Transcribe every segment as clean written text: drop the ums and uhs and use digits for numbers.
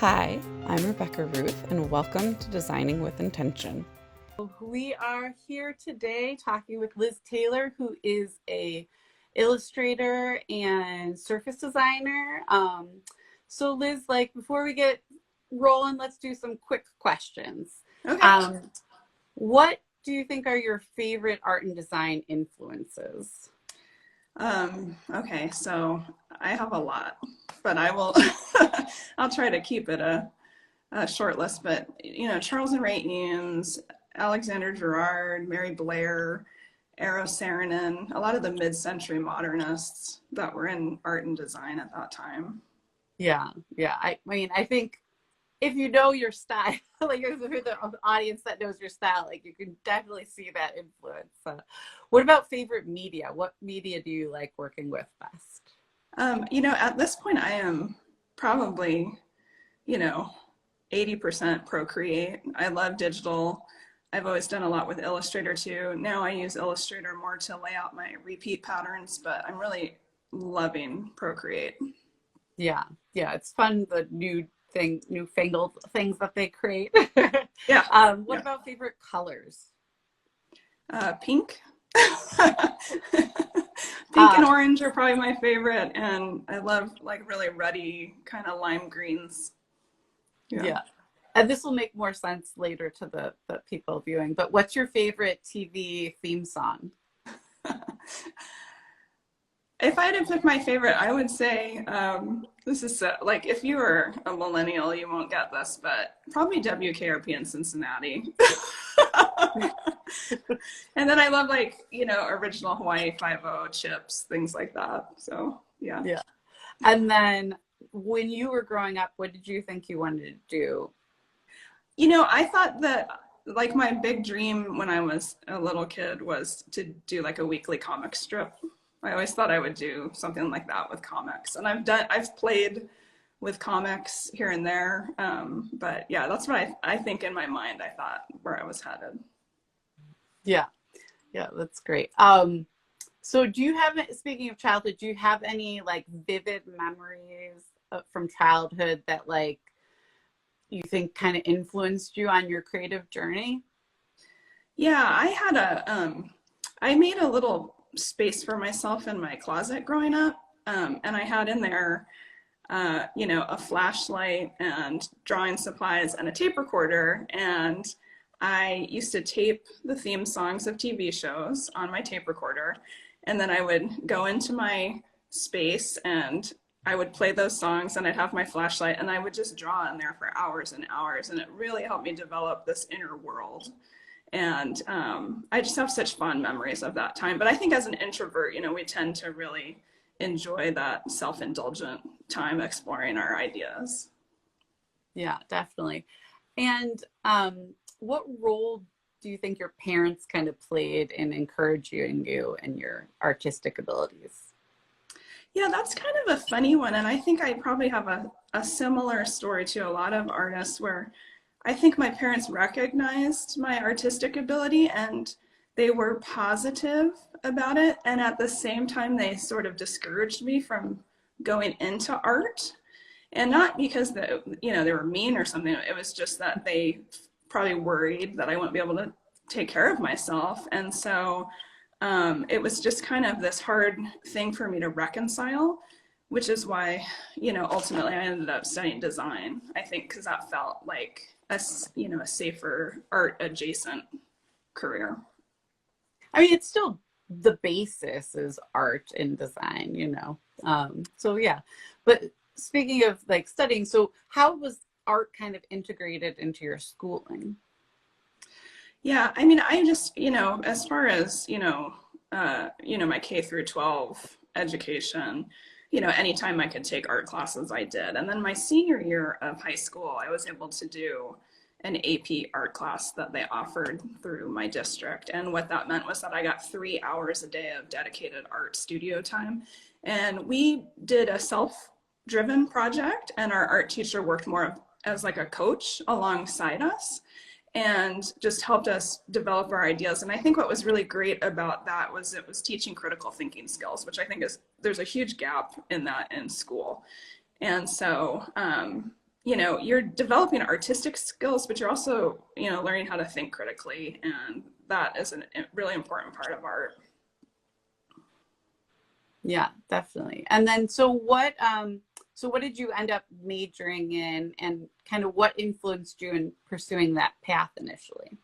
Hi, I'm Rebecca Ruth, and welcome to Designing with Intention. We are here today talking with Liz Taylor, who is a illustrator and surface designer. So Liz, before we get rolling, let's do some quick questions. Okay. What do you think are your favorite art and design influences? Okay, so I have a lot, but I will I'll try to keep it a short list, but Charles and Ray Eames, Alexander Gerard, Mary Blair, Eero Saarinen, a lot of the mid-century modernists that were in art and design at that time. Yeah. I mean, I think if you know your style, like if you're the audience that knows your style, like you can definitely see that influence. What about favorite media? What media do you like working with best? At this point I am probably, 80% Procreate. I love digital. I've always done a lot with Illustrator too. Now I use Illustrator more to lay out my repeat patterns, but I'm really loving Procreate. Yeah, it's fun, the newfangled things that they create. Yeah. What about favorite colors? Pink. Pink and Uh, orange are probably my favorite, and I love like really ruddy kind of lime greens. Yeah. yeah. And this will make more sense later to the people viewing, but what's your favorite TV theme song? If I had to pick my favorite, I would say this is like if you are a millennial, you won't get this, but probably WKRP in Cincinnati. And then I love original Hawaii 5-0 chips, things like that. So yeah. Yeah. And then when you were growing up, what did you think you wanted to do? I thought that like my big dream when I was a little kid was to do like a weekly comic strip. I always thought I would do something like that with comics, and I've played with comics here and there. But yeah, that's what I think in my mind, I thought where I was headed. Yeah. Yeah, that's great. So do you have, speaking of childhood, do you have any like vivid memories from childhood that like you think kind of influenced you on your creative journey? Yeah, I made a little space for myself in my closet growing up. And I had in there, a flashlight and drawing supplies and a tape recorder. And I used to tape the theme songs of TV shows on my tape recorder. And then I would go into my space and I would play those songs, and I'd have my flashlight and I would just draw in there for hours and hours. And it really helped me develop this inner world. And I just have such fond memories of that time. But I think as an introvert, we tend to really enjoy that self-indulgent time exploring our ideas. Yeah, definitely. And what role do you think your parents kind of played in encouraging you and your artistic abilities? Yeah, that's kind of a funny one. And I think I probably have a similar story to a lot of artists where I think my parents recognized my artistic ability and they were positive about it. And at the same time, they sort of discouraged me from going into art. And not because they were mean or something. It was just that they probably worried that I wouldn't be able to take care of myself. And so it was just kind of this hard thing for me to reconcile, which is why, ultimately I ended up studying design, I think, because that felt like a safer art adjacent career. I mean, it's still the basis is art and design. So yeah. But speaking of like studying, so how was art kind of integrated into your schooling? Yeah, I mean, I just, as far as, my K through 12 education, anytime I could take art classes, I did. And then my senior year of high school, I was able to do an AP art class that they offered through my district. And what that meant was that I got 3 hours a day of dedicated art studio time. And we did a self-driven project, and our art teacher worked more as like a coach alongside us and just helped us develop our ideas. And I think what was really great about that was it was teaching critical thinking skills, which I think there's a huge gap in that in school. And so you know, you're developing artistic skills, but you're also, you know, learning how to think critically. And that is a really important part of art. Yeah, definitely. And then so what did you end up majoring in, and kind of what influenced you in pursuing that path initially?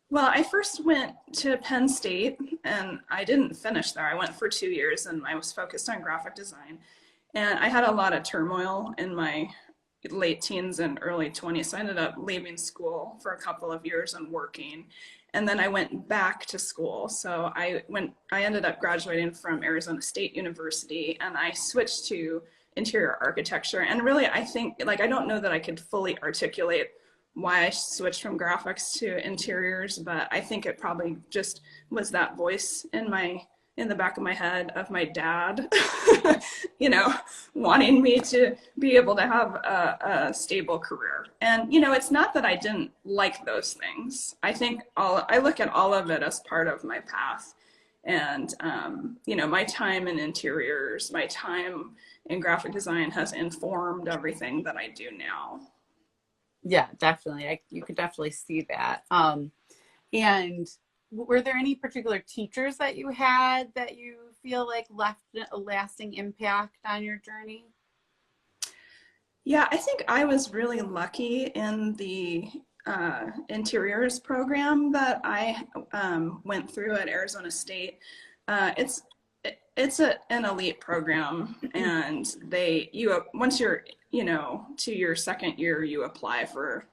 Well, I first went to Penn State and I didn't finish there. I went for 2 years and I was focused on graphic design. And I had a lot of turmoil in my late teens and early 20s. So I ended up leaving school for a couple of years and working. And then I went back to school. So I ended up graduating from Arizona State University and I switched to interior architecture. And really, I think, like, I don't know that I could fully articulate why I switched from graphics to interiors, but I think it probably just was that voice in the back of my head of my dad, you know, wanting me to be able to have a stable career. And, you know, it's not that I didn't like those things. I think I look at all of it as part of my path. And, you know, my time in interiors, my time in graphic design has informed everything that I do now. Yeah, definitely. You could definitely see that. And were there any particular teachers that you had that you feel like left a lasting impact on your journey? Yeah, I think I was really lucky in the interiors program that I went through at Arizona State. It's an elite program, and once you're, you know, to your second year, you apply for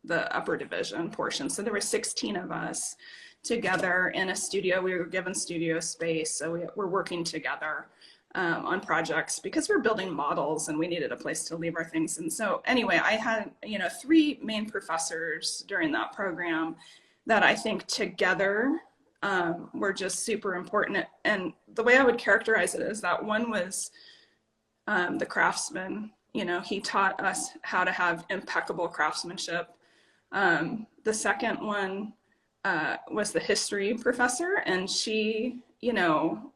the upper division portion. So there were 16 of us together in a studio. We were given studio space, so we're working together on projects because we're building models and we needed a place to leave our things. And so anyway, I had, you know, three main professors during that program that I think together were just super important. And the way I would characterize it is that one was the craftsman. You know, he taught us how to have impeccable craftsmanship. The second one was the history professor, and she, you know,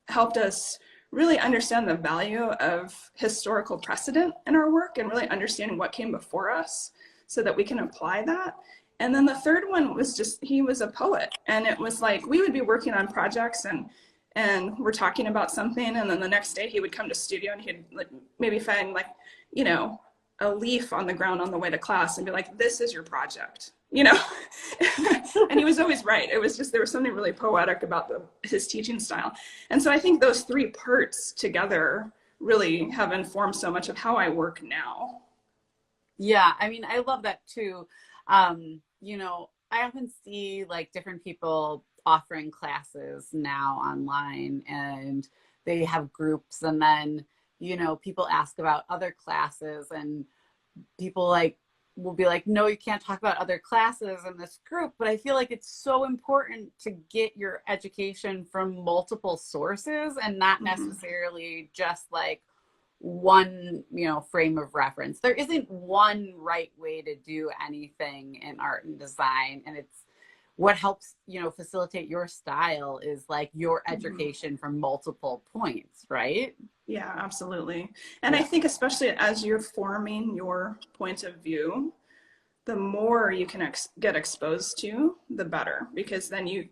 helped us really understand the value of historical precedent in our work and really understanding what came before us so that we can apply that. And then the third one was just, he was a poet, and it was like we would be working on projects and we're talking about something, and then the next day he would come to studio and he'd like maybe find, like, you know, a leaf on the ground on the way to class and be like, this is your project, you know. And he was always right. It was just, there was something really poetic about his teaching style. And so I think those three parts together really have informed so much of how I work now. Yeah, I mean, I love that too. You know, I often see like different people offering classes now online, and they have groups, and then, you know, people ask about other classes, and people like will be like, no, you can't talk about other classes in this group. But I feel like it's so important to get your education from multiple sources and not necessarily just like one, you know, frame of reference. There isn't one right way to do anything in art and design, and it's what helps, you know, facilitate your style is like your education from multiple points, right? Yeah, absolutely. And I think especially as you're forming your point of view, the more you can get exposed to, the better, because then you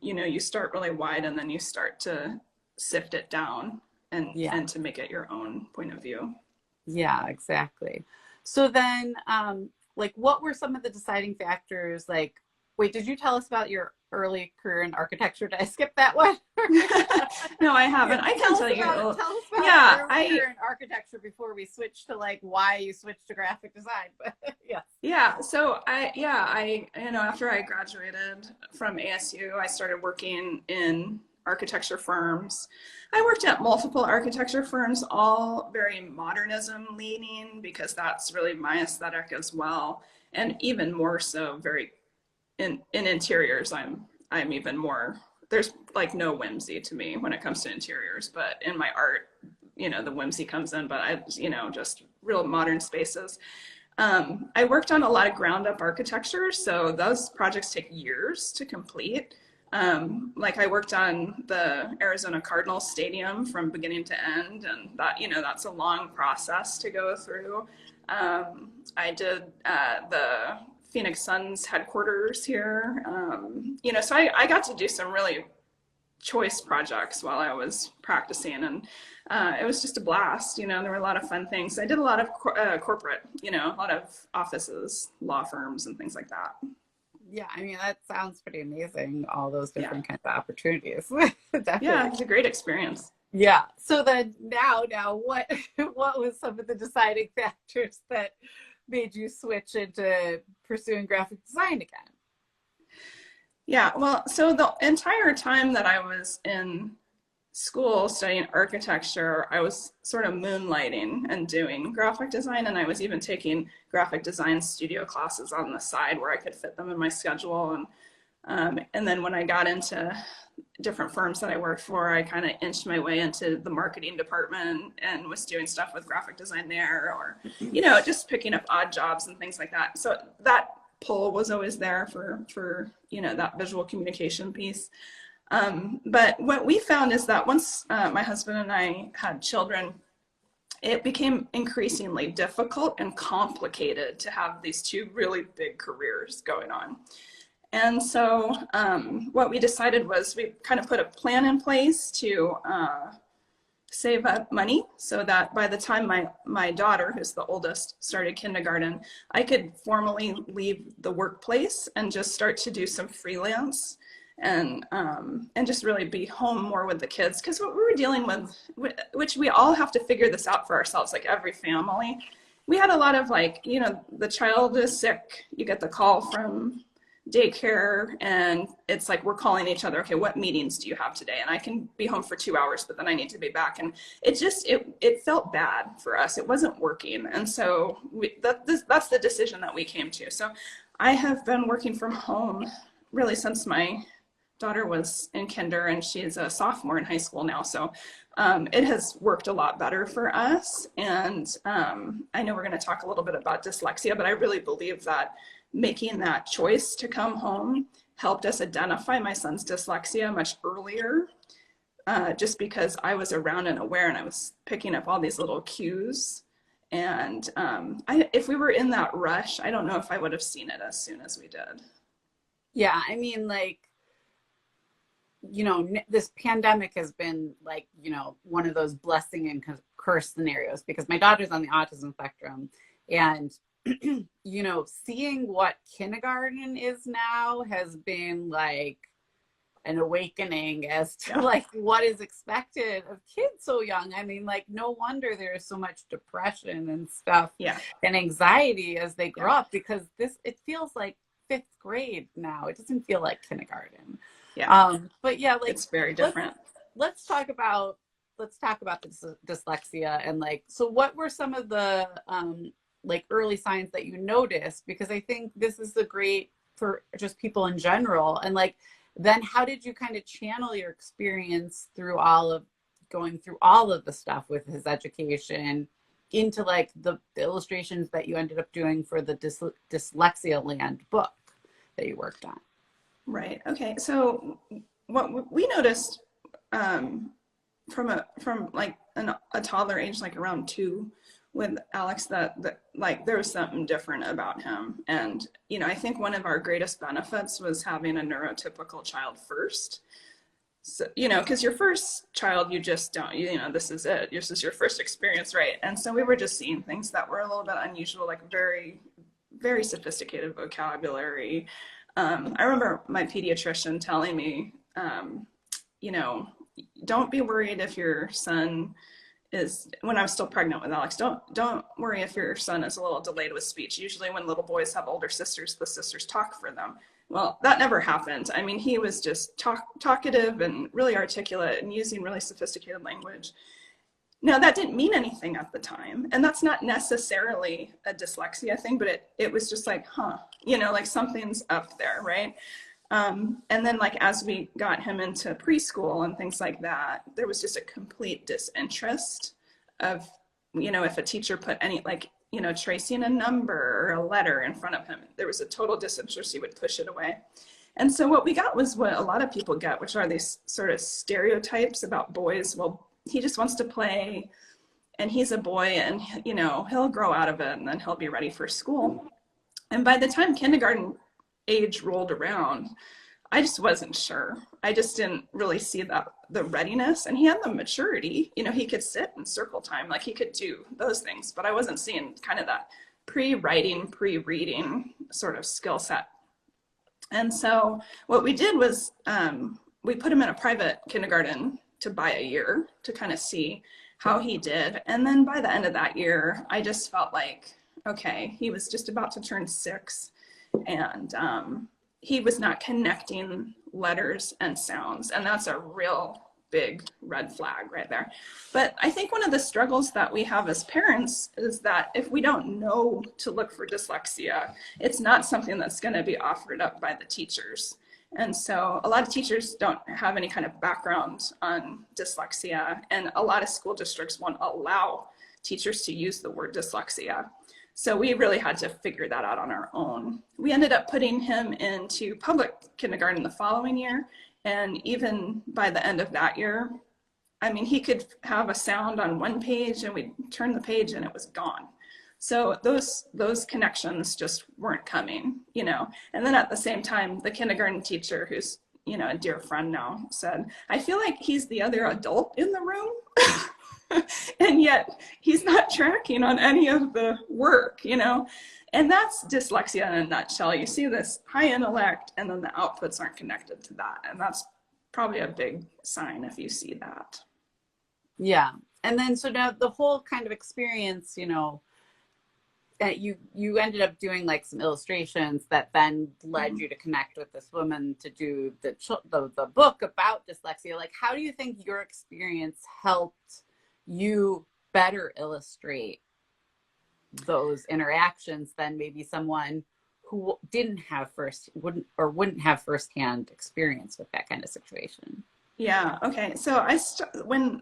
know, you start really wide and then you start to sift it down and to make it your own point of view. Yeah, exactly. So then, like, what were some of the deciding factors? Like, wait, did you tell us about your early career in architecture? Did I skip that one? No, I haven't. I can tell you. Tell us about Yeah, your career in architecture before we switch to like why you switched to graphic design. But yes. Yeah. So I, you know, after I graduated from ASU, I started working in architecture firms. I worked at multiple architecture firms, all very modernism leaning, because that's really my aesthetic as well. And even more so, very in interiors, I'm even more, there's like no whimsy to me when it comes to interiors, but in my art, you know, the whimsy comes in, but I, you know, just real modern spaces. I worked on a lot of ground up architecture, so those projects take years to complete. Like I worked on the Arizona Cardinals stadium from beginning to end, and that, that's a long process to go through. I did the Phoenix Suns headquarters here. So I got to do some really choice projects while I was practicing, and it was just a blast. There were a lot of fun things. I did a lot of corporate, a lot of offices, law firms, and things like that. Yeah, I mean, that sounds pretty amazing, all those different kinds of opportunities. Definitely. Yeah, it's a great experience. Yeah. So then now what was some of the deciding factors that made you switch into pursuing graphic design again? Yeah, well, so the entire time that I was in school studying architecture, I was sort of moonlighting and doing graphic design, and I was even taking graphic design studio classes on the side where I could fit them in my schedule. And then when I got into different firms that I worked for, I kind of inched my way into the marketing department and was doing stuff with graphic design there, or just picking up odd jobs and things like that. So that pull was always there for that visual communication piece. But what we found is that once my husband and I had children, it became increasingly difficult and complicated to have these two really big careers going on. And so what we decided was we kind of put a plan in place to save up money so that by the time my daughter, who's the oldest, started kindergarten, I could formally leave the workplace and just start to do some freelance and just really be home more with the kids. Because what we were dealing with, which we all have to figure this out for ourselves, like every family, we had a lot of the child is sick, you get the call from daycare, and it's like we're calling each other, okay, what meetings do you have today? And I can be home for 2 hours, but then I need to be back. And it felt bad for us. It wasn't working. And so that's the decision that we came to. So I have been working from home really since my daughter was in kinder, and she's a sophomore in high school now. So it has worked a lot better for us. And I know we're going to talk a little bit about dyslexia, but I really believe that making that choice to come home helped us identify my son's dyslexia much earlier, just because I was around and aware, and I was picking up all these little cues. And if we were in that rush, I don't know if I would have seen it as soon as we did. Yeah, I mean, this pandemic has been one of those blessing and curse scenarios, because my daughter's on the autism spectrum, and seeing what kindergarten is now has been like an awakening as to what is expected of kids so young. I mean, no wonder there's so much depression and stuff and anxiety as they grow up, because it feels like 5th grade now. It doesn't feel like kindergarten. But it's very different. Let's talk about the dyslexia, and so what were some of the early signs that you noticed? Because I think this is great for just people in general. And then how did you kind of channel your experience through going through all of the stuff with his education into the illustrations that you ended up doing for the Dyslexia Land book that you worked on? Right. Okay. So what we noticed from a toddler age, around 2, with Alex, that there was something different about him. And I think one of our greatest benefits was having a neurotypical child first. So because your first child, you just don't, this is it, this is your first experience, right? And so we were just seeing things that were a little bit unusual, very, very sophisticated vocabulary. I remember my pediatrician telling me, don't be worried if your son is, when I was still pregnant with Alex, don't worry if your son is a little delayed with speech. Usually when little boys have older sisters, the sisters talk for them. Well, that never happened. I mean, he was just talkative and really articulate and using really sophisticated language. Now, that didn't mean anything at the time, and that's not necessarily a dyslexia thing, but it was just something's up there, right? And then as we got him into preschool and things like that, there was just a complete disinterest of, if a teacher put any, tracing a number or a letter in front of him, there was a total disinterest. He would push it away. And so what we got was what a lot of people get, which are these sort of stereotypes about boys. Well, he just wants to play and he's a boy and, you know, he'll grow out of it and then he'll be ready for school. And by the time kindergarten age rolled around, I just wasn't sure. I just didn't really see the readiness, and he had the maturity. You know, he could sit in circle time, like he could do those things, but I wasn't seeing kind of that pre-writing, pre-reading sort of skill set. And so what we did was we put him in a private kindergarten to buy a year to kind of see how he did. And then by the end of that year, I just felt like, okay, he was just about to turn 6, and he was not connecting letters and sounds. And that's a real big red flag right there. But I think one of the struggles that we have as parents is that if we don't know to look for dyslexia, it's not something that's going to be offered up by the teachers. And so a lot of teachers don't have any kind of background on dyslexia, and a lot of school districts won't allow teachers to use the word dyslexia. So we really had to figure that out on our own. We ended up putting him into public kindergarten the following year. And even by the end of that year, I mean, he could have a sound on one page and we'd turn the page and it was gone. So those connections just weren't coming, you know. And then at the same time, the kindergarten teacher, who's, you know, a dear friend now, said, I feel like he's the other adult in the room. And yet he's not tracking on any of the work, you know. And that's dyslexia in a nutshell. You see this high intellect and then the outputs aren't connected to that. And that's probably a big sign if you see that. Yeah. And then so now the whole kind of experience, you know, that you ended up doing like some illustrations that then led you to connect with this woman to do the book about dyslexia. Like, how do you think your experience helped you better illustrate those interactions than maybe someone who wouldn't have firsthand experience with that kind of situation? Yeah. Okay. So when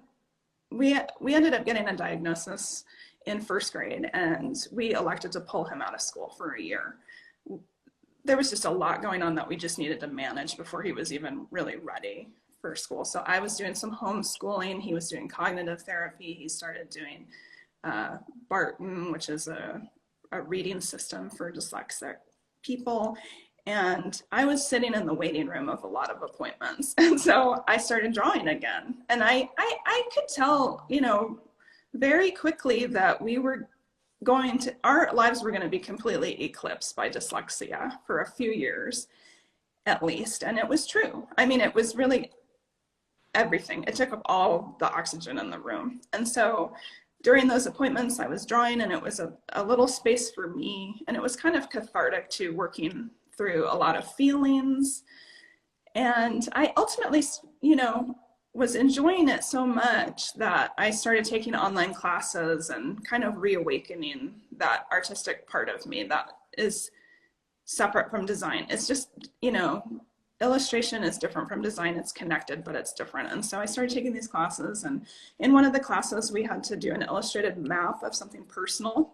we ended up getting a diagnosis in 1st grade, and we elected to pull him out of school for a year. There was just a lot going on that we just needed to manage before he was even really ready for school. So I was doing some homeschooling. He was doing cognitive therapy. He started doing Barton, which is a reading system for dyslexic people. And I was sitting in the waiting room of a lot of appointments. And so I started drawing again. And I could tell, you know, very quickly that our lives were going to be completely eclipsed by dyslexia for a few years at least. And it was true. I mean, it was really everything. It took up all the oxygen in the room. And so during those appointments, I was drawing, and it was a little space for me. And it was kind of cathartic to working through a lot of feelings. And I ultimately, you know, was enjoying it so much that I started taking online classes and kind of reawakening that artistic part of me that is separate from design. It's just, you know, illustration is different from design. It's connected, but it's different. And so I started taking these classes, and in one of the classes we had to do an illustrated map of something personal.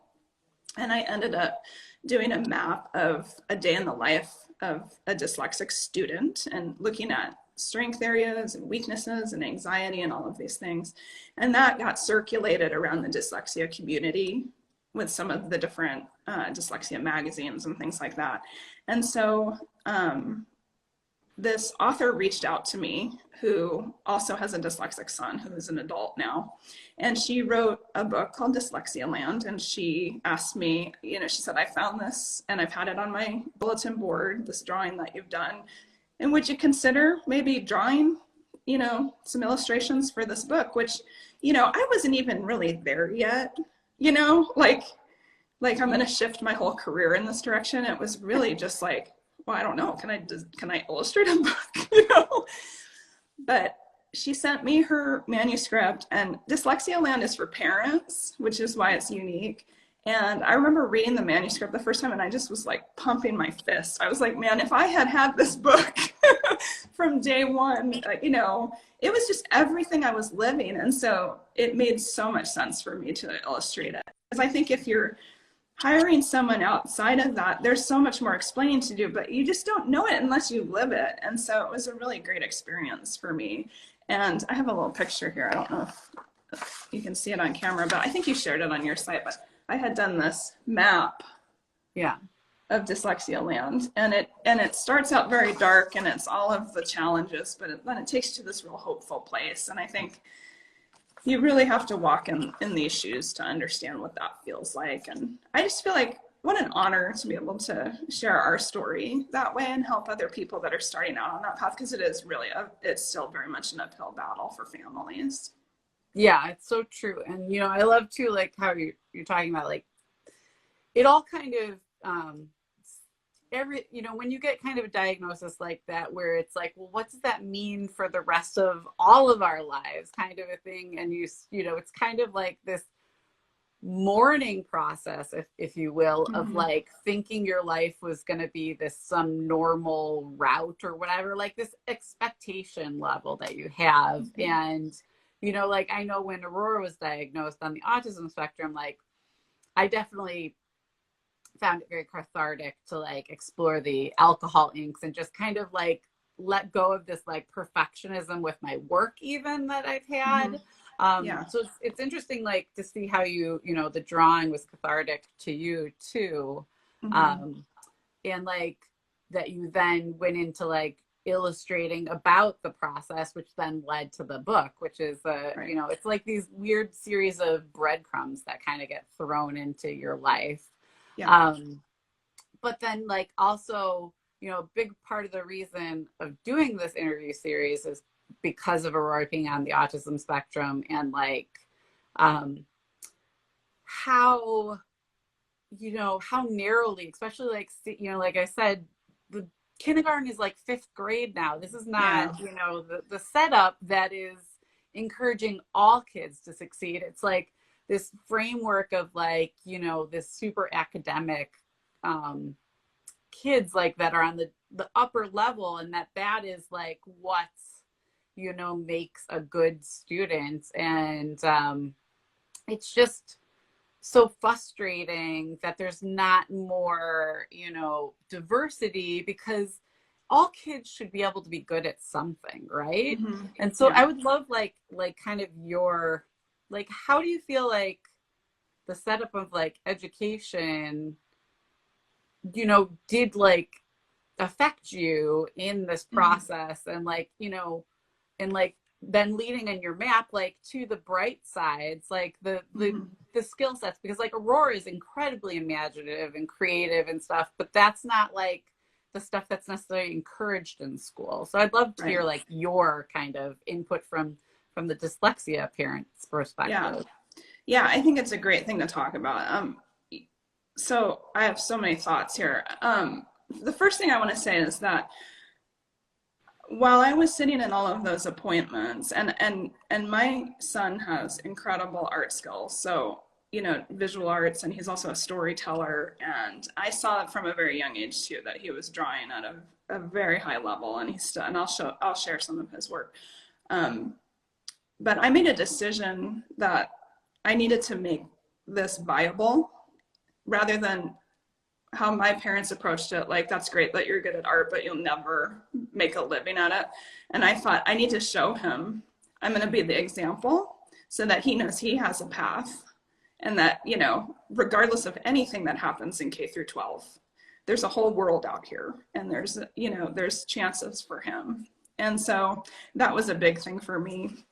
And I ended up doing a map of a day in the life of a dyslexic student and looking at strength areas and weaknesses and anxiety and all of these things. And that got circulated around the dyslexia community with some of the different dyslexia magazines and things like that. And so this author reached out to me, who also has a dyslexic son who is an adult now. And she wrote a book called Dyslexia Land. And she asked me, you know, she said, I found this and I've had it on my bulletin board, this drawing that you've done. And would you consider maybe drawing, you know, some illustrations for this book, which, you know, I wasn't even really there yet, you know, like I'm going to shift my whole career in this direction. It was really just like, well, I don't know. Can I illustrate a book, you know? But she sent me her manuscript, and Dyslexia Land is for parents, which is why it's unique. And I remember reading the manuscript the first time, and I just was like pumping my fist. I was like, man, if I had had this book from day one, you know, it was just everything I was living. And so it made so much sense for me to illustrate it. Because I think if you're hiring someone outside of that, there's so much more explaining to do, but you just don't know it unless you live it. And so it was a really great experience for me. And I have a little picture here. I don't know if you can see it on camera, but I think you shared it on your site. But I had done this map, Yeah, of dyslexia land, and it starts out very dark, and it's all of the challenges, but then it takes you to this real hopeful place. And I think you really have to walk in these shoes to understand what that feels like. And I just feel like what an honor to be able to share our story that way and help other people that are starting out on that path, because it is really it's still very much an uphill battle for families. yeah, it's so true. And you know, I love too, like how you're talking about, like it all kind of you know, when you get kind of a diagnosis like that, where it's like, well, what does that mean for the rest of all of our lives, kind of a thing. And you know, it's kind of like this mourning process, if you will, of like thinking your life was going to be this some normal route or whatever, like this expectation level that you have. And you know, like I know when Aurora was diagnosed on the autism spectrum, like I definitely found it very cathartic to like explore the alcohol inks and just kind of like let go of this like perfectionism with my work even that I've had. Yeah. So it's interesting, like to see how you know, the drawing was cathartic to you too. And like that you then went into like illustrating about the process, which then led to the book, which is Right. you know, it's like these weird series of breadcrumbs that kind of get thrown into your life. Yeah. But then like also, you know, a big part of the reason of doing this interview series is because of Aurora being on the autism spectrum, and like how, you know, how narrowly, especially like, you know, like I said, the kindergarten is like 5th grade now. This is Yeah. not, you know, the setup that is encouraging all kids to succeed. It's like this framework of like, you know, this super academic kids like that are on the upper level, and that is like what, you know, makes a good student. And it's just so frustrating that there's not more, you know, diversity, because all kids should be able to be good at something, right? And so Yeah. I would love like kind of your, like, how do you feel like the setup of like education, you know, did like affect you in this process, and like, you know, and like then leading in your map like to the bright sides, like the skill sets, because like Aurora is incredibly imaginative and creative and stuff, but that's not like the stuff that's necessarily encouraged in school. So I'd love to hear Right. like your kind of input from the dyslexia parent's Yeah. perspective. Yeah, I think it's a great thing to talk about. So I have so many thoughts here. The first thing I want to say is that while I was sitting in all of those appointments, and my son has incredible art skills, so you know, visual arts, and he's also a storyteller, and I saw from a very young age too that he was drawing at a very high level, and and I'll share some of his work. But I made a decision that I needed to make this viable rather than how my parents approached it, like, that's great that you're good at art, but you'll never make a living at it. And I thought, I need to show him, I'm going to be the example so that he knows he has a path, and that, you know, regardless of anything that happens in K through 12, there's a whole world out here, and there's, you know, there's chances for him. And so that was a big thing for me.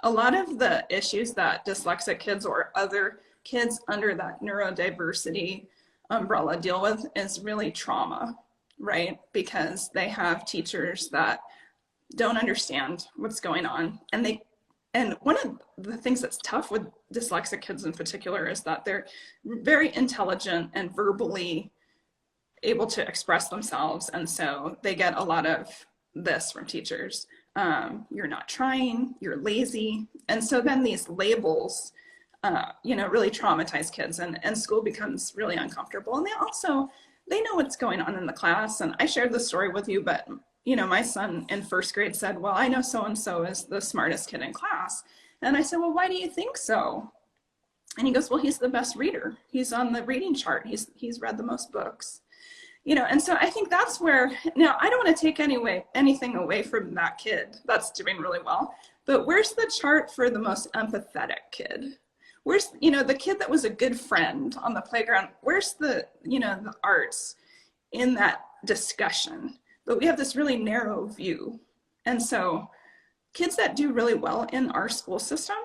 A lot of the issues that dyslexic kids or other kids under that neurodiversity umbrella deal with is really trauma, right? Because they have teachers that don't understand what's going on. And one of the things that's tough with dyslexic kids in particular is that they're very intelligent and verbally able to express themselves. And so they get a lot of this from teachers. You're not trying, you're lazy. And so then these labels, you know, really traumatize kids, and school becomes really uncomfortable. And they know what's going on in the class. And I shared the story with you, but you know, my son in 1st grade said, well, I know so-and-so is the smartest kid in class. And I said, well, why do you think so? And he goes, well, he's the best reader. He's on the reading chart. He's read the most books. And so I think that's where, now I don't want to take anything away from that kid that's doing really well, but where's the chart for the most empathetic kid? Where's, the kid that was a good friend on the playground? Where's the arts in that discussion? But we have this really narrow view. And so kids that do really well in our school system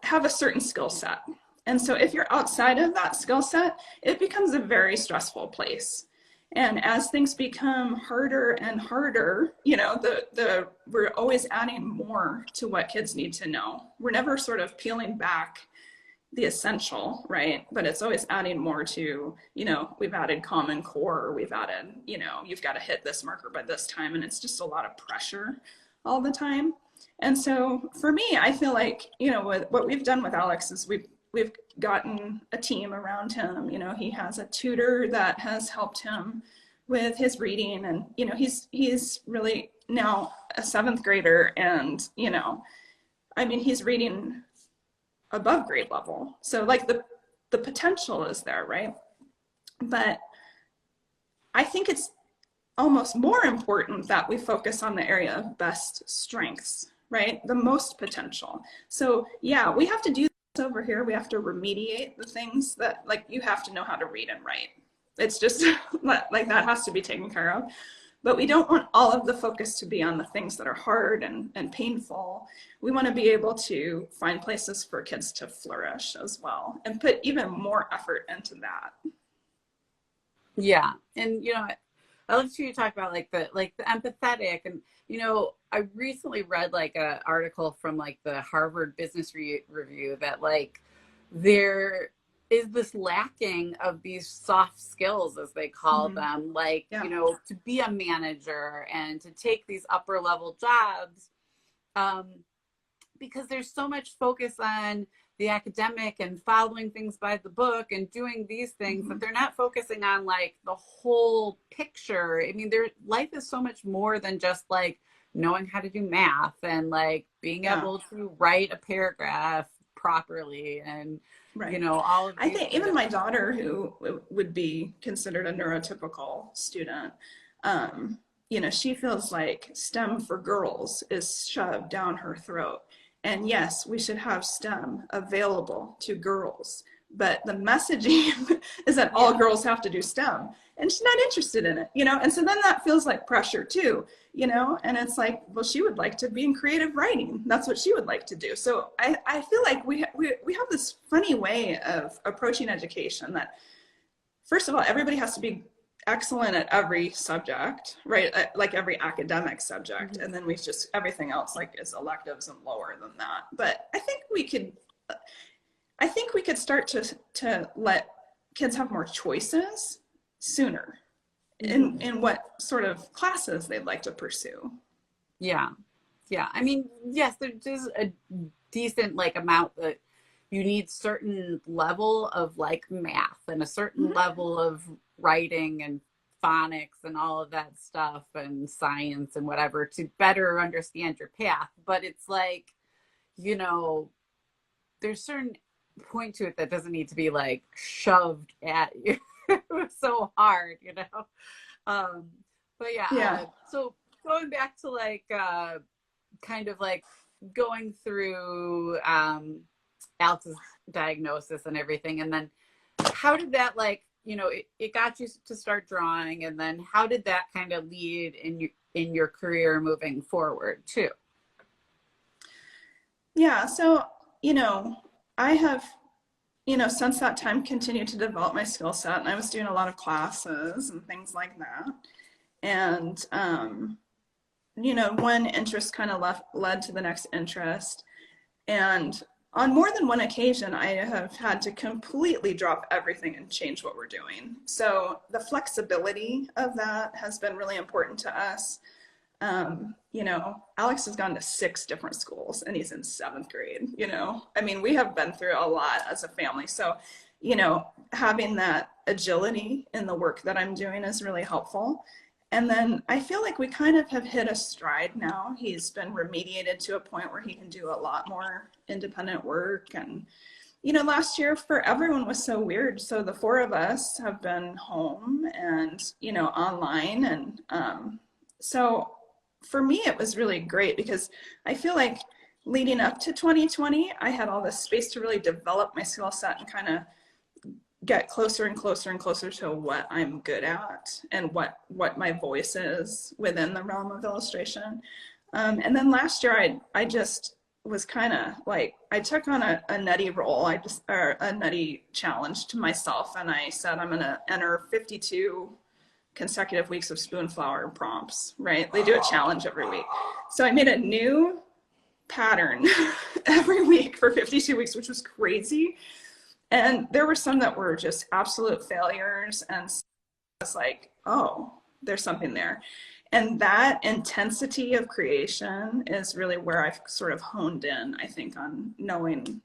have a certain skill set. And so if you're outside of that skill set, it becomes a very stressful place. And as things become harder and harder, we're always adding more to what kids need to know. We're never sort of peeling back the essential, right? But it's always adding more to, we've added Common Core, we've added, you've got to hit this marker by this time. And it's just a lot of pressure all the time. And so for me, I feel like, what we've done with Alex is we've gotten a team around him. He has a tutor that has helped him with his reading, and he's really now a 7th grader, and he's reading above grade level. So like the potential is there, right? But I think it's almost more important that we focus on the area of best strengths, right? The most potential. So yeah, we have to do over here. We have to remediate the things that, like, you have to know how to read and write. It's just like that has to be taken care of. But we don't want all of the focus to be on the things that are hard and painful. We want to be able to find places for kids to flourish as well and put even more effort into that. Yeah. And, I love to hear you talk about like the empathetic, and, I recently read like an article from like the Harvard Business Review that like there is this lacking of these soft skills, as they call them, like, to be a manager and to take these upper level jobs, because there's so much focus on the academic and following things by the book and doing these things, but they're not focusing on like the whole picture. I mean, life is so much more than just like knowing how to do math and like being able to write a paragraph properly and all of these. I think even my daughter, who would be considered a neurotypical student, she feels like STEM for girls is shoved down her throat. And yes, we should have STEM available to girls, but the messaging is that all girls have to do STEM, and she's not interested in it, and so then that feels like pressure too, and it's like, well, she would like to be in creative writing. That's what she would like to do. So I feel like we have this funny way of approaching education that, first of all, everybody has to be excellent at every subject, right? Like every academic subject. And then everything else like is electives and lower than that. But I think we could start to let kids have more choices sooner in what sort of classes they'd like to pursue. Yeah. I mean, yes, there's a decent like amount that you need certain level of like math and a certain level of writing and phonics and all of that stuff and science and whatever to better understand your path. But it's like, there's certain point to it that doesn't need to be like shoved at you so hard, but so going back to like kind of like going through Alex's diagnosis and everything, and then how did that like it got you to start drawing, and then how did that kind of lead in your career moving forward too? Yeah, so I have since that time continued to develop my skill set, and I was doing a lot of classes and things like that, and one interest kind of led to the next interest, and on more than one occasion, I have had to completely drop everything and change what we're doing. So the flexibility of that has been really important to us. Alex has gone to 6 different schools and he's in 7th grade, we have been through a lot as a family. So, having that agility in the work that I'm doing is really helpful. And then I feel like we kind of have hit a stride now. He's been remediated to a point where he can do a lot more independent work, and last year for everyone was so weird. So the four of us have been home and, online. And so for me, it was really great because I feel like leading up to 2020, I had all this space to really develop my skill set and kind of get closer and closer and closer to what I'm good at and what my voice is within the realm of illustration. And then last year, I just was kind of like, I took on a nutty role, or a nutty challenge to myself. And I said, I'm going to enter 52 consecutive weeks of Spoonflower prompts, right? They do a challenge every week. So I made a new pattern every week for 52 weeks, which was crazy. And there were some that were just absolute failures. And it's like, oh, there's something there. And that intensity of creation is really where I've sort of honed in, I think, on knowing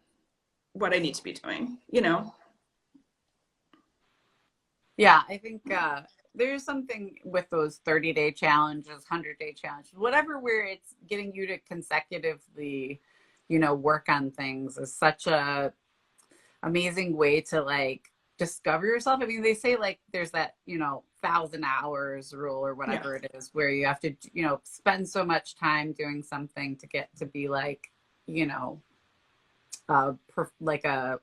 what I need to be doing, Yeah, I think there's something with those 30-day challenges, 100-day challenges, whatever, where it's getting you to consecutively, work on things is such a amazing way to like discover yourself. I mean, they say like there's that, 1,000 hours rule or whatever it is, where you have to, spend so much time doing something to get to be like, like a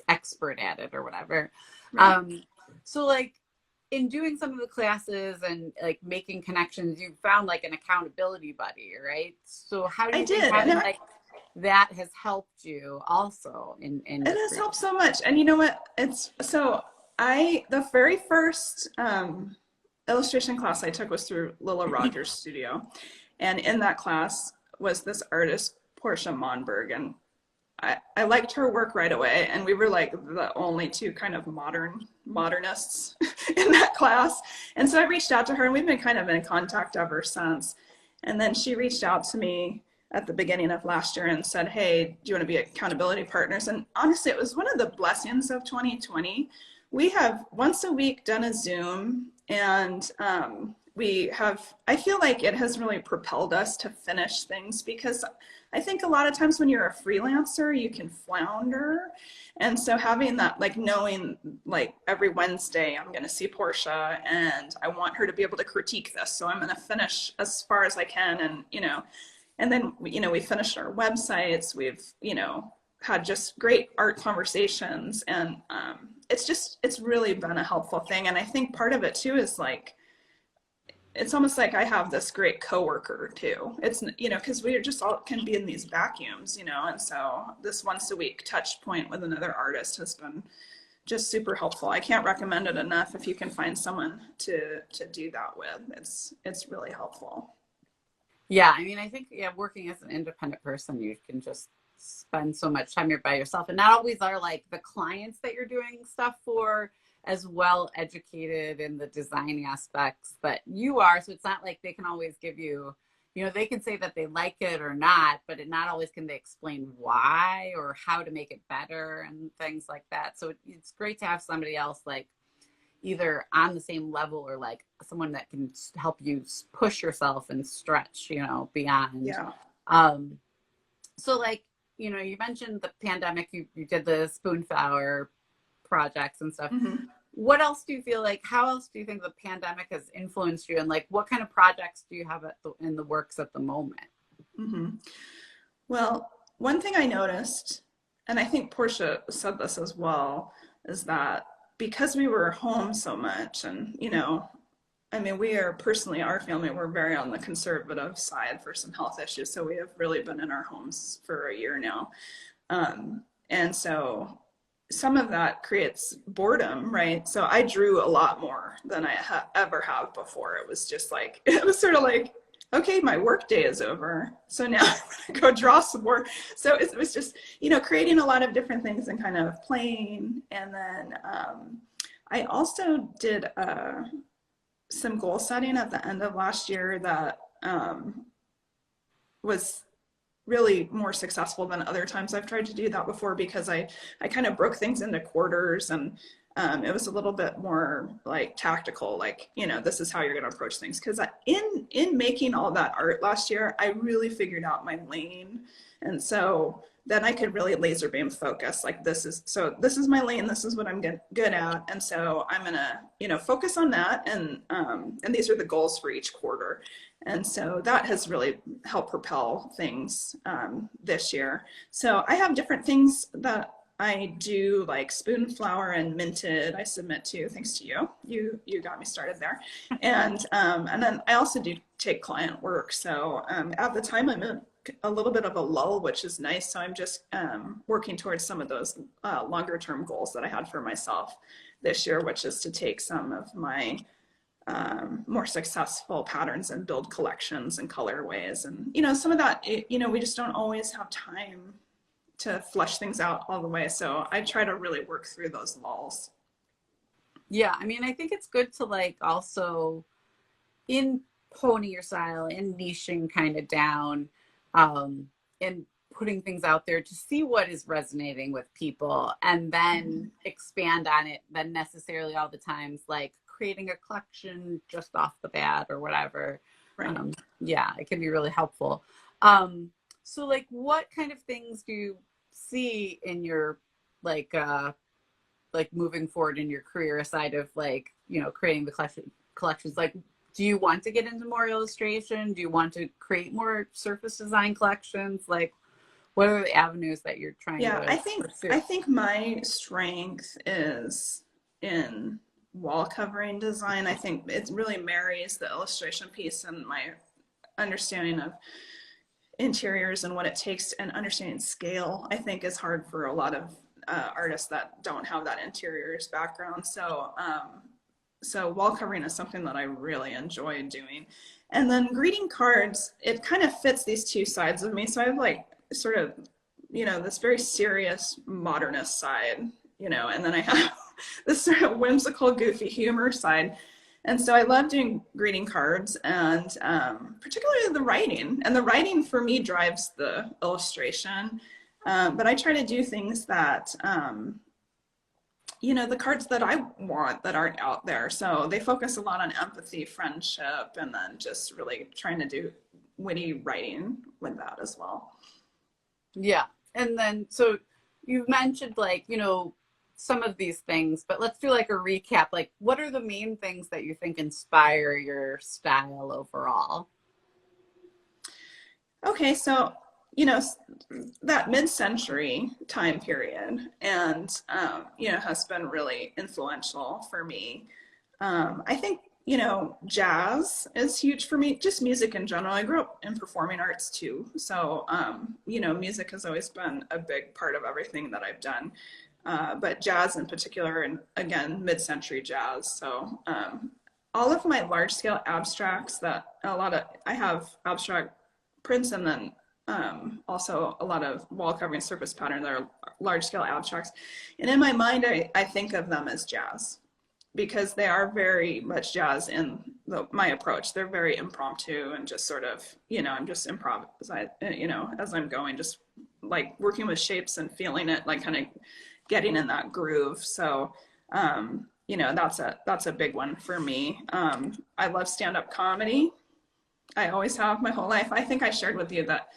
expert at it or whatever. Right. So like in doing some of the classes and like making connections, you found like an accountability buddy, right? So how do you think having like that has helped you also in it has helped so much. And you know what, the very first illustration class I took was through Lila Rogers' studio, and in that class was this artist Portia Monberg, and I liked her work right away, and we were like the only two kind of modernists in that class. And so I reached out to her, and we've been kind of in contact ever since. And then she reached out to me at the beginning of last year and said, hey, do you want to be accountability partners? And honestly, it was one of the blessings of 2020. We have once a week done a Zoom, and I feel like it has really propelled us to finish things, because I think a lot of times when you're a freelancer, you can flounder. And so having that, like knowing like every Wednesday, I'm going to see Portia and I want her to be able to critique this. So I'm going to finish as far as I can. And, and then, we finished our websites. We've, had just great art conversations, and it's really been a helpful thing. And I think part of it too is like, it's almost like I have this great coworker too. It's, because we just all can be in these vacuums, and so this once a week touch point with another artist has been just super helpful. I can't recommend it enough. If you can find someone to do that with, it's really helpful. Yeah, I mean, I think working as an independent person, you can just spend so much time you're by yourself, and not always are like the clients that you're doing stuff for as well educated in the design aspects that you are. So it's not like they can always give you, they can say that they like it or not, but not always can they explain why or how to make it better and things like that. So it's great to have somebody else like either on the same level or like someone that can help you push yourself and stretch, beyond. Yeah. So like, you mentioned the pandemic, you did the Spoonflower projects and stuff. Mm-hmm. What else do you feel like, how else do you think the pandemic has influenced you, and like what kind of projects do you have in the works at the moment? Mm-hmm. Well, one thing I noticed, and I think Portia said this as well, is that because we were home so much, and I mean, we are personally, our family, we're very on the conservative side for some health issues, so we have really been in our homes for a year now, and so some of that creates boredom, right? So I drew a lot more than I ever have before. It was just like, it was sort of like, okay, my work day is over, so now I'm gonna go draw some more. So it was just, creating a lot of different things and kind of playing. And then I also did some goal setting at the end of last year that was really more successful than other times I've tried to do that before, because I kind of broke things into quarters, and it was a little bit more like tactical, like, this is how you're going to approach things. Because in making all that art last year, I really figured out my lane. And so then I could really laser beam focus. Like this is my lane. This is what I'm good at. And so I'm going to, focus on that. And these are the goals for each quarter. And so that has really helped propel things this year. So I have different things that I do, like spoon flower and minted. I submit to, thanks to you. You got me started there. And then I also do take client work. So at the time I'm in a little bit of a lull, which is nice. So I'm just working towards some of those longer term goals that I had for myself this year, which is to take some of my more successful patterns and build collections and colorways. And, some of that, we just don't always have time to flesh things out all the way. So I try to really work through those lulls. Yeah, I mean, I think it's good to like also in honing your style and niching kind of down and putting things out there to see what is resonating with people and then expand on it than necessarily all the times like creating a collection just off the bat or whatever. Right. Yeah, it can be really helpful. So like what kind of things do you see in your like moving forward in your career aside of like, creating the collections? Like, do you want to get into more illustration? Do you want to create more surface design collections? Like, what are the avenues that you're trying to pursue? I think my strength is in wall covering design. I think it really marries the illustration piece and my understanding of interiors and what it takes, and understanding scale, I think, is hard for a lot of artists that don't have that interiors background. So wall covering is something that I really enjoy doing. And then greeting cards, it kind of fits these two sides of me. So I have like sort of, this very serious modernist side, and then I have this sort of whimsical, goofy humor side. And so I love doing greeting cards, and particularly the writing. And the writing for me drives the illustration. But I try to do things that, the cards that I want that aren't out there. So they focus a lot on empathy, friendship, and then just really trying to do witty writing with that as well. Yeah. And then, so you've mentioned like, some of these things, but let's do like a recap. Like, what are the main things that you think inspire your style overall? Okay, so, that mid-century time period and, has been really influential for me. I think, jazz is huge for me, just music in general. I grew up in performing arts too. So, music has always been a big part of everything that I've done. But jazz in particular, and again, mid-century jazz. So all of my large-scale abstracts I have abstract prints, and then also a lot of wall covering surface pattern that are large-scale abstracts. And in my mind, I think of them as jazz because they are very much jazz in my approach. They're very impromptu and just sort of, I'm just as I'm going, just like working with shapes and feeling it, like kind of getting in that groove. So, that's a big one for me. I love stand-up comedy. I always have my whole life. I think I shared with you that,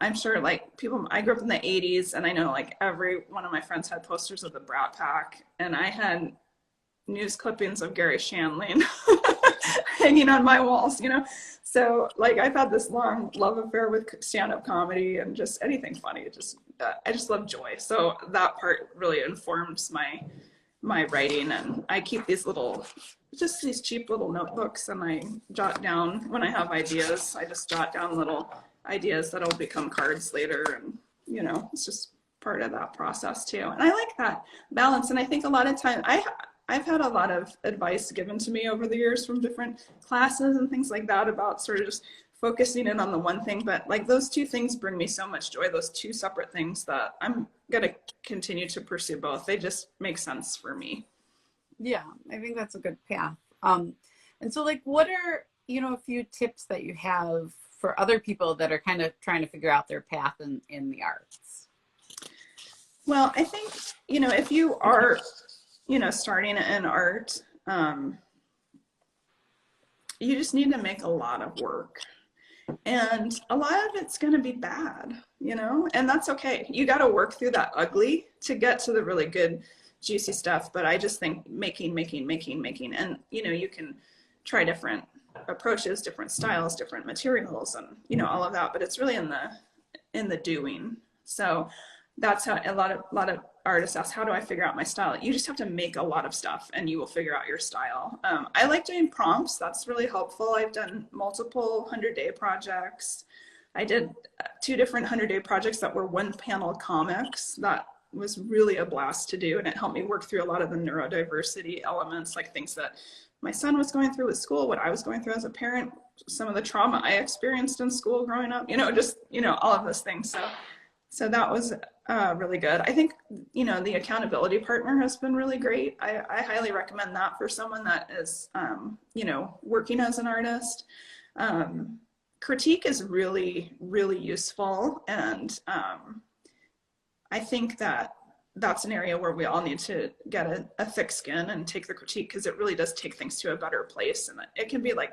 I'm sure like I grew up in the 80s, and I know like every one of my friends had posters of the Brat Pack, and I had news clippings of Gary Shandling hanging on my walls, So like I've had this long love affair with stand-up comedy and just anything funny. I just love joy. So that part really informs my writing, and I keep these cheap little notebooks, and I jot down when I have ideas. I just jot down little ideas that'll become cards later, and it's just part of that process too. And I like that balance. And I think a lot of time I've had a lot of advice given to me over the years from different classes and things like that about sort of just focusing in on the one thing. But like those two things bring me so much joy, those two separate things, that I'm going to continue to pursue both. They just make sense for me. Yeah, I think that's a good path. And so like, what are, a few tips that you have for other people that are kind of trying to figure out their path in the arts? Well, I think, if you are starting in art, you just need to make a lot of work. And a lot of it's going to be bad, and that's okay. You got to work through that ugly to get to the really good, juicy stuff. But I just think making, and, you can try different approaches, different styles, different materials, and, all of that. But it's really in the doing. So that's how a lot of artists ask, how do I figure out my style? You just have to make a lot of stuff and you will figure out your style. I like doing prompts. That's really helpful. I've done multiple 100-day projects. I did 2 different 100-day projects that were 1-panel comics. That was really a blast to do, and it helped me work through a lot of the neurodiversity elements, like things that my son was going through with school, what I was going through as a parent, some of the trauma I experienced in school growing up, all of those things. So that was really good. I think, the accountability partner has been really great. I highly recommend that for someone that is, working as an artist. Critique is really, really useful. And I think that's an area where we all need to get a thick skin and take the critique, because it really does take things to a better place. And it can be like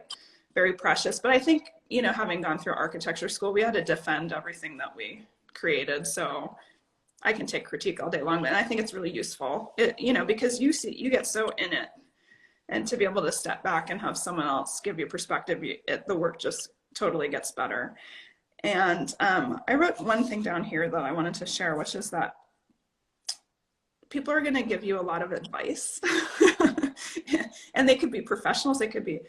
very precious. But I think, having gone through architecture school, we had to defend everything that we created. So I can take critique all day long, and I think it's really useful, because you get so in it, and to be able to step back and have someone else give you perspective, the work just totally gets better. And I wrote one thing down here that I wanted to share, which is that people are going to give you a lot of advice and they could be professionals. They could be,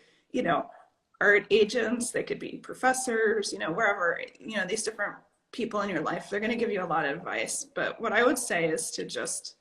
art agents, they could be professors, wherever, these different people in your life, they're going to give you a lot of advice. But what I would say is to just,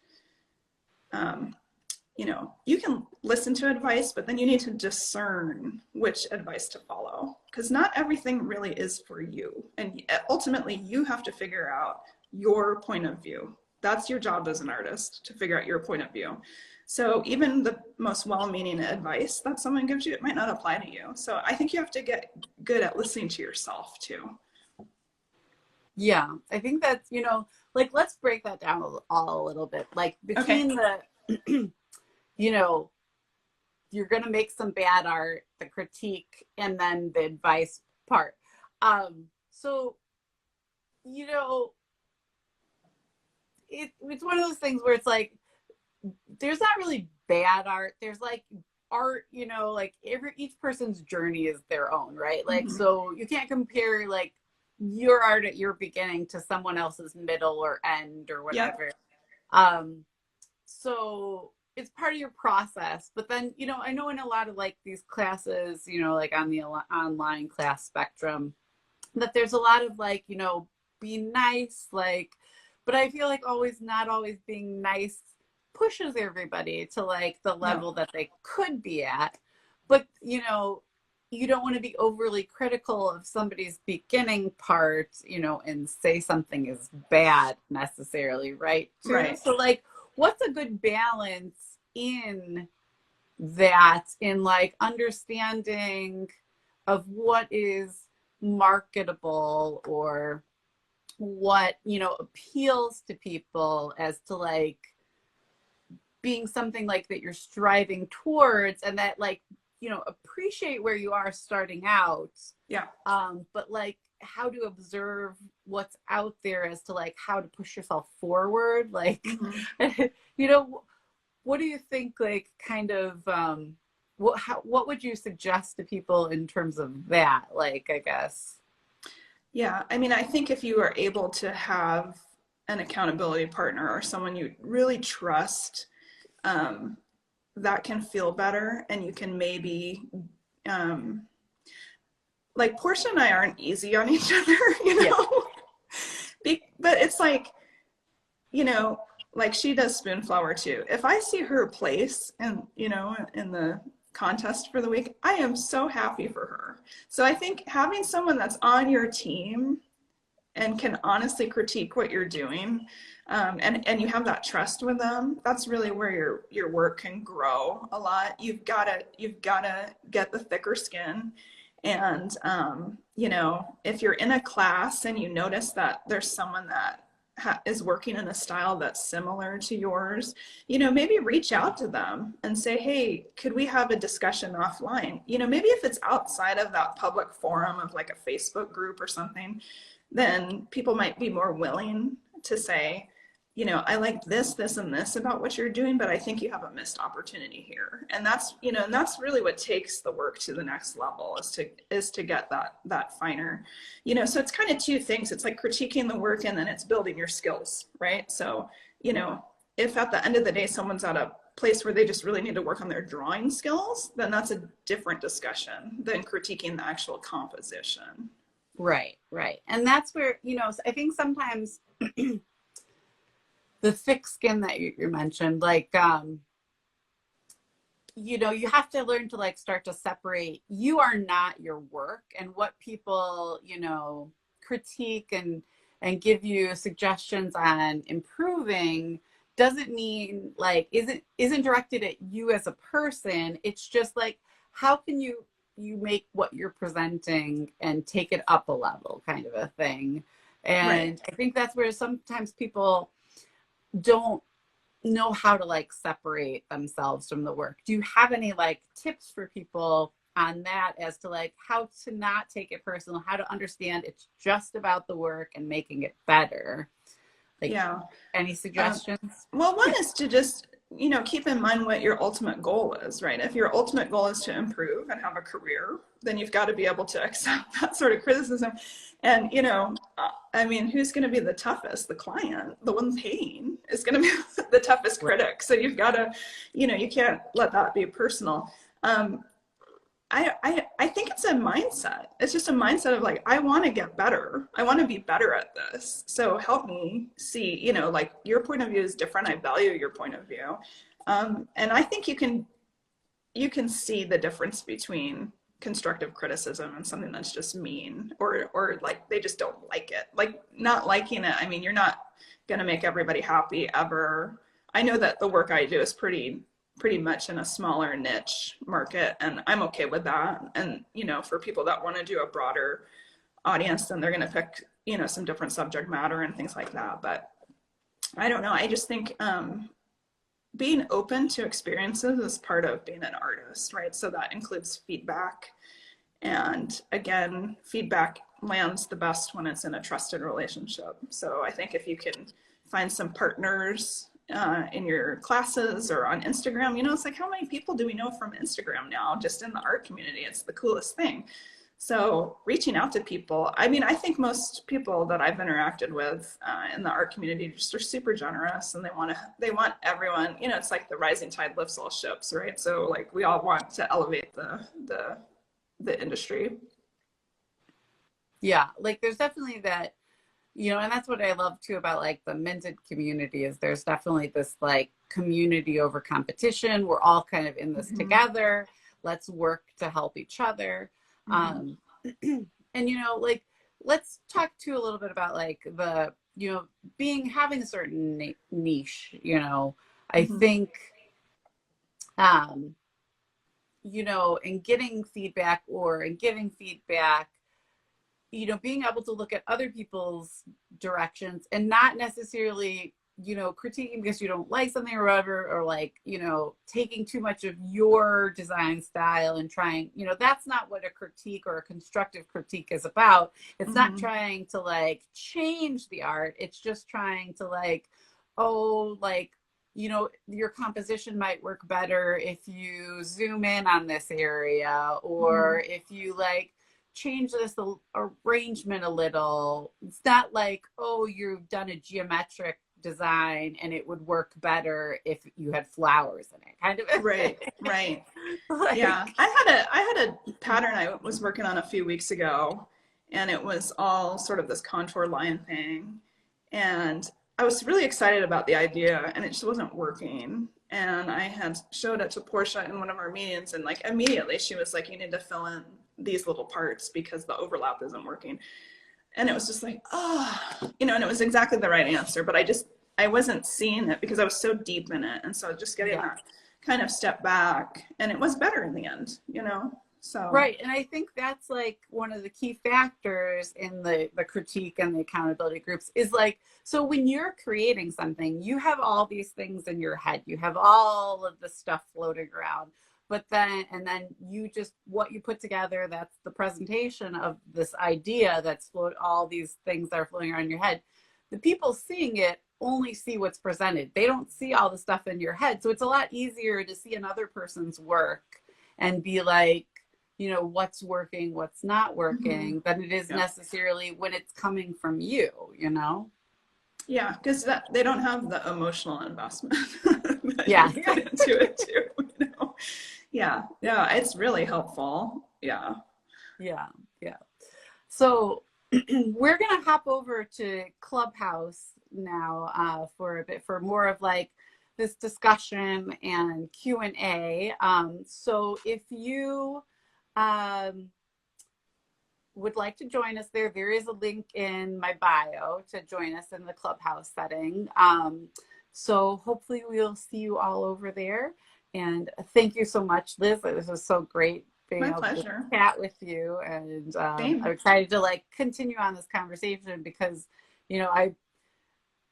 you can listen to advice, but then you need to discern which advice to follow, because not everything really is for you. And ultimately, you have to figure out your point of view. That's your job as an artist, to figure out your point of view. So even the most well-meaning advice that someone gives you, it might not apply to you. So I think you have to get good at listening to yourself too. Yeah, I think that's, let's break that down all a little bit. Like between the, you're going to make some bad art, the critique, and then the advice part. So, it's one of those things where it's like, there's not really bad art. There's like art, each person's journey is their own, right? Like, so you can't compare like your art at your beginning to someone else's middle or end or whatever. Yeah. So it's part of your process. But then, I know in a lot of like these classes, like on the online class spectrum, that there's a lot of like, be nice, like, but I feel like not always being nice pushes everybody to like the level that they could be at. But, you don't want to be overly critical of somebody's beginning part, and say something is bad necessarily, right? Right. So like, what's a good balance in that, in like understanding of what is marketable or what, appeals to people as to like being something like that you're striving towards, and that like, appreciate where you are starting out. Yeah. But like how to observe what's out there as to like how to push yourself forward. Like, what do you think, like kind of, what would you suggest to people in terms of that? Like, I guess. Yeah. I mean, I think if you are able to have an accountability partner or someone you really trust, that can feel better, and you can maybe, like Portia and I aren't easy on each other, but it's like, like she does Spoonflower too. If I see her place and, in the contest for the week, I am so happy for her. So I think having someone that's on your team and can honestly critique what you're doing, and you have that trust with them, that's really where your work can grow a lot. You've gotta get the thicker skin. And if you're in a class and you notice that there's someone that is working in a style that's similar to yours, you know, maybe reach out to them and say, hey, could we have a discussion offline? You know, maybe if it's outside of that public forum of like a Facebook group or something, then people might be more willing to say, you know, I like this, and this about what you're doing, but I think you have a missed opportunity here. And that's, you know, and that's really what takes the work to the next level, is to get that finer, you know. So it's kind of two things. It's like critiquing the work, and then it's building your skills, right? So, you know, if at the end of the day someone's at a place where they just really need to work on their drawing skills, then that's a different discussion than critiquing the actual composition. Right, right. And that's where, you know, I think sometimes the thick skin that you mentioned, like, you know, you have to learn to like start to separate. You are not your work, and what people, you know, critique and give you suggestions on improving doesn't mean like isn't directed at you as a person. It's just like, how can you make what you're presenting and take it up a level, kind of a thing. And right. I think that's where sometimes people don't know how to like separate themselves from the work. Do you have any like tips for people on that, as to like how to not take it personal, how to understand it's just about the work and making it better? Like, yeah, any suggestions? Well, one is to just, you know, keep in mind what your ultimate goal is, right? If your ultimate goal is to improve and have a career, then you've got to be able to accept that sort of criticism. And, you know, I mean, who's going to be the toughest? The client, the one paying, is going to be the toughest critic. So you've got to, you know, you can't let that be personal. I think it's a mindset. It's just a mindset of like, I want to get better. I want to be better at this. So help me see, you know, like your point of view is different. I value your point of view. And I think you can see the difference between constructive criticism and something that's just mean, or like they just don't like it. Like, not liking it, I mean, you're not going to make everybody happy ever. I know that the work I do is pretty much in a smaller niche market, and I'm okay with that. And, you know, for people that want to do a broader audience, then they're going to pick, you know, some different subject matter and things like that. But I don't know. I just think being open to experiences is part of being an artist, right? So that includes feedback. And again, feedback lands the best when it's in a trusted relationship. So I think if you can find some partners in your classes or on Instagram, you know, it's like, how many people do we know from Instagram now, just in the art community? It's the coolest thing. So reaching out to people, I mean, I think most people that I've interacted with in the art community just are super generous, and they want everyone, you know, it's like the rising tide lifts all ships, right? So like we all want to elevate the industry. Yeah, like there's definitely that, you know, and that's what I love too about like the Minted community, is there's definitely this like community over competition. We're all kind of in this together. Let's work to help each other. And, you know, like, let's talk too a little bit about like the, you know, having a certain niche, you know, I think, you know, in getting feedback or in giving feedback, you know, being able to look at other people's directions and not necessarily, you know, critiquing because you don't like something or whatever, or like, you know, taking too much of your design style and trying, you know, that's not what a critique or a constructive critique is about. It's not trying to like change the art. It's just trying to like, oh, like, you know, your composition might work better if you zoom in on this area, or if you like change this arrangement a little. It's not like, oh, you've done a geometric design and it would work better if you had flowers in it, kind of. Right. Like, yeah, I had a pattern I was working on a few weeks ago, and it was all sort of this contour line thing, and I was really excited about the idea, and it just wasn't working. And I had showed it to Portia in one of our meetings, and like immediately she was like, you need to fill in these little parts because the overlap isn't working. And it was just like, oh, you know, and it was exactly the right answer, but I wasn't seeing it because I was so deep in it. And so just getting that kind of step back, and it was better in the end, you know? So Right. And I think that's like one of the key factors in the critique and the accountability groups is like, so when you're creating something, you have all these things in your head, you have all of the stuff floating around, but then, and then you just, what you put together, that's the presentation of this idea that's all these things that are floating around in your head. The people seeing it only see what's presented. They don't see all the stuff in your head. So it's a lot easier to see another person's work and be like, you know, what's working, what's not working, than it is necessarily when it's coming from you, you know? Yeah, because they don't have the emotional investment that Yeah. you put into it too. You know? Yeah, it's really helpful. Yeah. Yeah. Yeah. So we're going to hop over to Clubhouse now for a bit, for more of like this discussion and Q&A. So if you would like to join us there, there is a link in my bio to join us in the Clubhouse setting. So hopefully we'll see you all over there. And thank you so much, Liz. This was so great being My able pleasure. to chat with you. And Same. I'm excited to like continue on this conversation because, you know,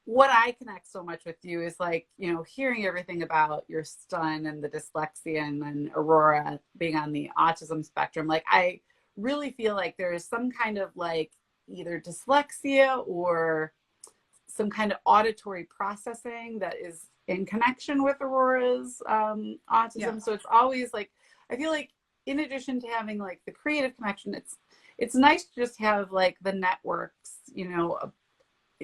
what I connect so much with you is like, you know, hearing everything about your son and the dyslexia and then Aurora being on the autism spectrum. Like, I really feel like there is some kind of like either dyslexia or some kind of auditory processing that is in connection with Aurora's autism. Yeah. So it's always like, I feel like in addition to having like the creative connection, it's nice to just have like the networks, you know,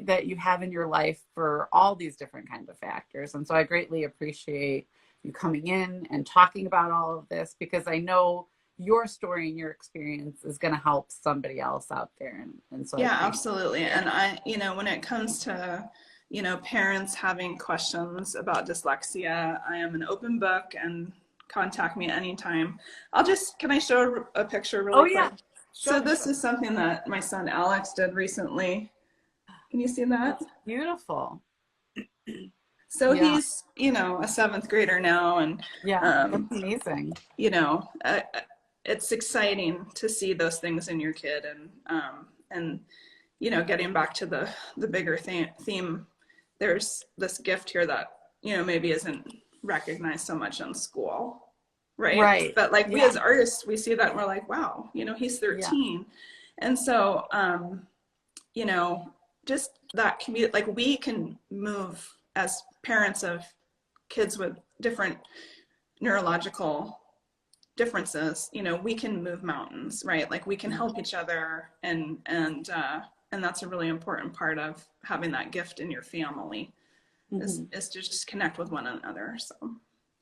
that you have in your life for all these different kinds of factors. And so I greatly appreciate you coming in and talking about all of this, because I know your story and your experience is going to help somebody else out there. And so yeah, absolutely. And I, you know, when it comes to, you know, parents having questions about dyslexia, I am an open book, and contact me anytime. Can I show a picture really quick? yeah. So this is something that my son Alex did recently. Can you see that? That's beautiful. So he's, you know, a 7th grader now, and that's amazing. you know, it's exciting to see those things in your kid, and you know, getting back to the bigger theme, there's this gift here that, you know, maybe isn't recognized so much in school, right? But like we as artists, we see that and we're like, wow, you know, he's 13, and so you know, just that community, like we can move as parents of kids with different neurological differences, you know, we can move mountains, right? Like we can help each other, and that's a really important part of having that gift in your family, is to just connect with one another. So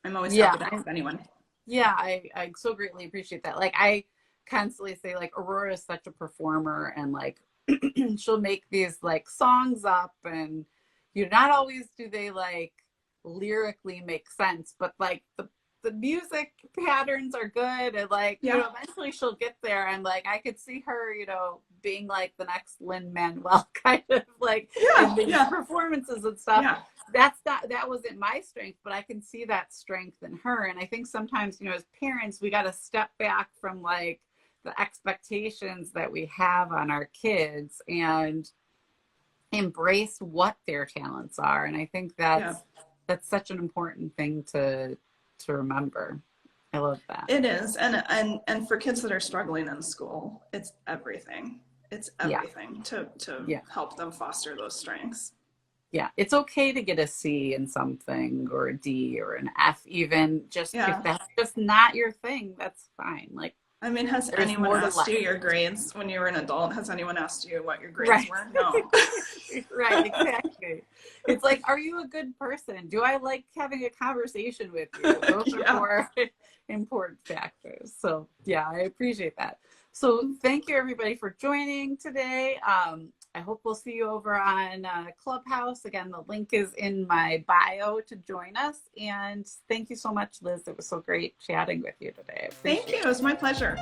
I'm always happy to help anyone. Yeah, I so greatly appreciate that. Like I constantly say like Aurora is such a performer, and like she'll make these like songs up, and you know, not always do they like lyrically make sense, but like the music patterns are good, and like you know, eventually she'll get there, and like I could see her, you know, being like the next Lin-Manuel kind of like in these performances and stuff. That wasn't my strength, but I can see that strength in her. And I think sometimes, you know, as parents, we got to step back from like the expectations that we have on our kids and embrace what their talents are. And I think that's such an important thing to remember. I love that. It is. And for kids that are struggling in school, it's everything. It's everything to help them foster those strengths. Yeah, it's okay to get a C in something, or a D or an F even, just if that's just not your thing, that's fine. Like, I mean, has anyone asked you your grades when you were an adult? Has anyone asked you what your grades were? No. Right, exactly. It's like, are you a good person? Do I like having a conversation with you? Those are more important factors. So yeah, I appreciate that. So thank you everybody for joining today. I hope we'll see you over on Clubhouse. Again, the link is in my bio to join us. And thank you so much, Liz. It was so great chatting with you today. Thank you. It was my pleasure.